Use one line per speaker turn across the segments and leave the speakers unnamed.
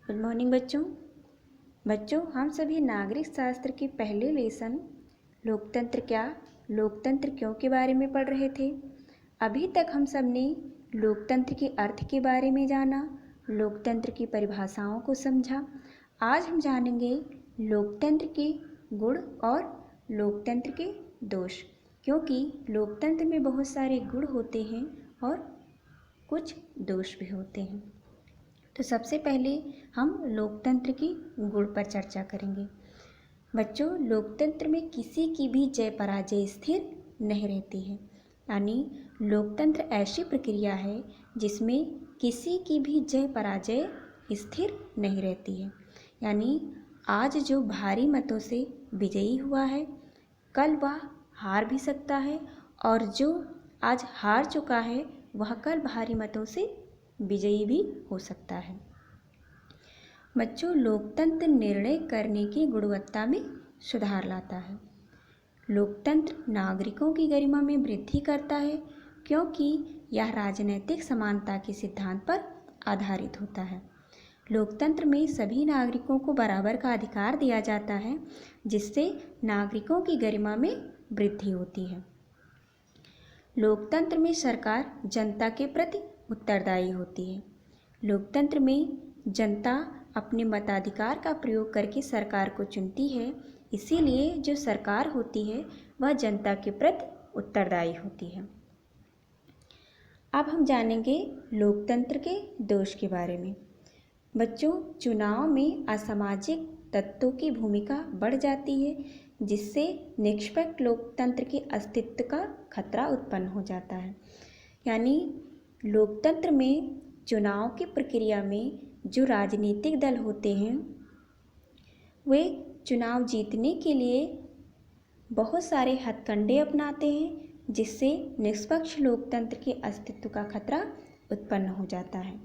Good morning बच्चों हम सभी नागरिक शास्त्र के पहले लेसन लोकतंत्र क्या, लोकतंत्र क्यों के बारे में पढ़ रहे थे। अभी तक हम सब ने लोकतंत्र के अर्थ के बारे में जाना, लोकतंत्र की परिभाषाओं को समझा। आज हम जानेंगे लोकतंत्र के गुण और लोकतंत्र के दोष, क्योंकि लोकतंत्र में बहुत सारे गुण होते हैं और कुछ दोष भी होते हैं। तो सबसे पहले हम लोकतंत्र की गुण पर चर्चा करेंगे। बच्चों, लोकतंत्र में किसी की भी जय पराजय स्थिर नहीं रहती है, यानी लोकतंत्र ऐसी प्रक्रिया है जिसमें किसी की भी जय पराजय स्थिर नहीं रहती है। यानी आज जो भारी मतों से विजयी हुआ है, कल वह हार भी सकता है, और जो आज हार चुका है वह कल भारी मतों से विजयी भी हो सकता है। बच्चों, लोकतंत्र निर्णय करने की गुणवत्ता में सुधार लाता है। लोकतंत्र नागरिकों की गरिमा में वृद्धि करता है, क्योंकि यह राजनीतिक समानता के सिद्धांत पर आधारित होता है। लोकतंत्र में सभी नागरिकों को बराबर का अधिकार दिया जाता है, जिससे नागरिकों की गरिमा में वृद्धि होती है। लोकतंत्र में सरकार जनता के प्रति उत्तरदायी होती है। लोकतंत्र में जनता अपने मताधिकार का प्रयोग करके सरकार को चुनती है, इसीलिए जो सरकार होती है वह जनता के प्रति उत्तरदायी होती है। अब हम जानेंगे लोकतंत्र के दोष के बारे में। बच्चों, चुनाव में असामाजिक तत्वों की भूमिका बढ़ जाती है, जिससे निष्पक्ष लोकतंत्र के अस्तित्व का खतरा उत्पन्न हो जाता है। यानी लोकतंत्र में चुनाव की प्रक्रिया में जो राजनीतिक दल होते हैं वे चुनाव जीतने के लिए बहुत सारे हथकंडे अपनाते हैं, जिससे निष्पक्ष लोकतंत्र के अस्तित्व का खतरा उत्पन्न हो जाता है।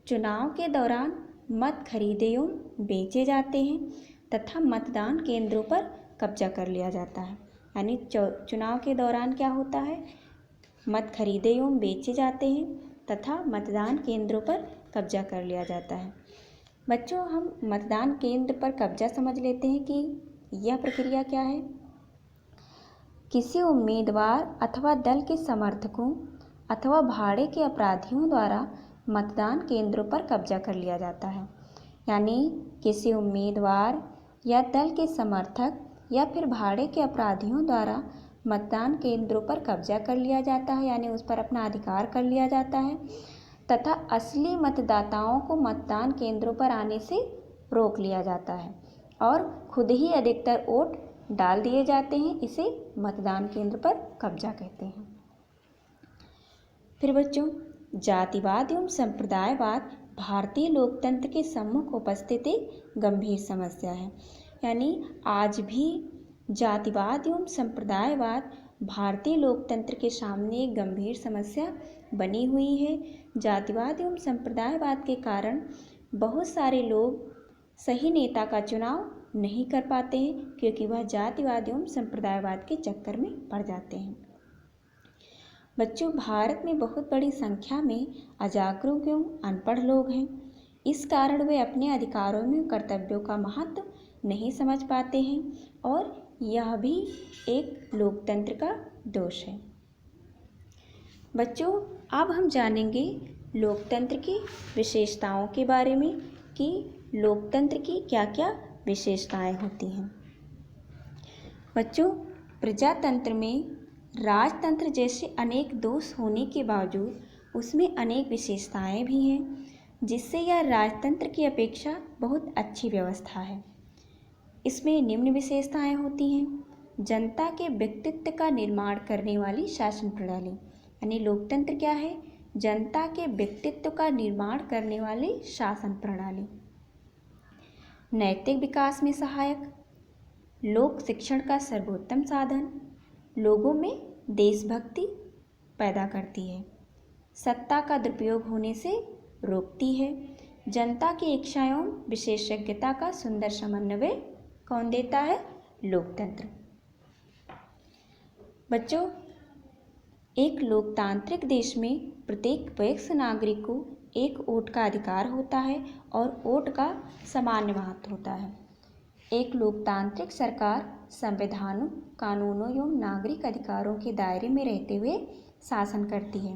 चुनाव के दौरान मत खरीदे एवं बेचे जाते हैं तथा मतदान केंद्रों पर कब्जा कर लिया जाता है। यानी चुनाव के दौरान क्या होता है, मत खरीदे एवं बेचे जाते हैं तथा मतदान केंद्रों पर कब्जा कर लिया जाता है। बच्चों, हम मतदान केंद्र पर कब्जा समझ लेते हैं कि यह प्रक्रिया क्या है। किसी उम्मीदवार अथवा दल के समर्थकों अथवा भाड़े के अपराधियों द्वारा मतदान केंद्रों पर कब्जा कर लिया जाता है। यानी किसी उम्मीदवार या दल के समर्थक या फिर भाड़े के अपराधियों द्वारा मतदान केंद्रों पर कब्जा कर लिया जाता है, यानी उस पर अपना अधिकार कर लिया जाता है तथा असली मतदाताओं को मतदान केंद्रों पर आने से रोक लिया जाता है और खुद ही अधिकतर वोट डाल दिए जाते हैं। इसे मतदान केंद्र पर कब्जा कहते हैं। फिर बच्चों, जातिवाद एवं संप्रदायवाद भारतीय लोकतंत्र के सम्मुख उपस्थित एक गंभीर समस्या है। यानी आज भी जातिवाद एवं संप्रदायवाद भारतीय लोकतंत्र के सामने एक गंभीर समस्या बनी हुई है। जातिवाद एवं संप्रदायवाद के कारण बहुत सारे लोग सही नेता का चुनाव नहीं कर पाते हैं, क्योंकि वह जातिवाद एवं संप्रदायवाद के चक्कर में पड़ जाते हैं। बच्चों, भारत में बहुत बड़ी संख्या में अजागरूक एवं अनपढ़ लोग हैं। इस कारण वे अपने अधिकारों में कर्तव्यों का महत्व नहीं समझ पाते हैं, और यह भी एक लोकतंत्र का दोष है। बच्चों, अब हम जानेंगे लोकतंत्र की विशेषताओं के बारे में कि लोकतंत्र की क्या क्या विशेषताएं होती हैं। बच्चों, प्रजातंत्र में राजतंत्र जैसे अनेक दोष होने के बावजूद उसमें अनेक विशेषताएं भी हैं, जिससे यह राजतंत्र की अपेक्षा बहुत अच्छी व्यवस्था है। इसमें निम्न विशेषताएं होती हैं। जनता के व्यक्तित्व का निर्माण करने वाली शासन प्रणाली, यानी लोकतंत्र क्या है, जनता के व्यक्तित्व का निर्माण करने वाली शासन प्रणाली। नैतिक विकास में सहायक, लोक शिक्षण का सर्वोत्तम साधन, लोगों में देशभक्ति पैदा करती है, सत्ता का दुरुपयोग होने से रोकती है, जनता की इच्छा एवं विशेषज्ञता का सुंदर समन्वय कौन देता है, लोकतंत्र। बच्चों, एक लोकतांत्रिक देश में प्रत्येक वयस्क नागरिक को एक वोट का अधिकार होता है और वोट का सामान्य महत्व होता है। एक लोकतांत्रिक सरकार संविधानों, कानूनों एवं नागरिक अधिकारों के दायरे में रहते हुए शासन करती है।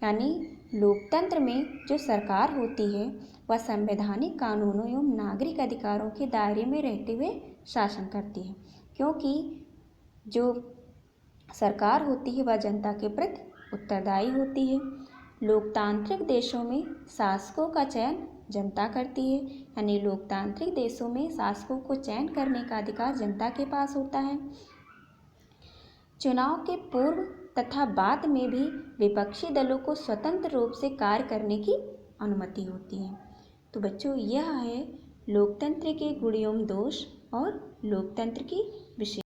यानी लोकतंत्र में जो सरकार होती है वह संवैधानिक कानूनों एवं नागरिक अधिकारों के दायरे में रहते हुए शासन करती है, क्योंकि जो सरकार होती है वह जनता के प्रति उत्तरदायी होती है। लोकतांत्रिक देशों में शासकों का चयन जनता करती है, यानी लोकतांत्रिक देशों में शासकों को चयन करने का अधिकार जनता के पास होता है। चुनाव के पूर्व तथा बाद में भी विपक्षी दलों को स्वतंत्र रूप से कार्य करने की अनुमति होती है। तो बच्चों, यह है लोकतंत्र के गुण एवं दोष और लोकतंत्र की विशेषता।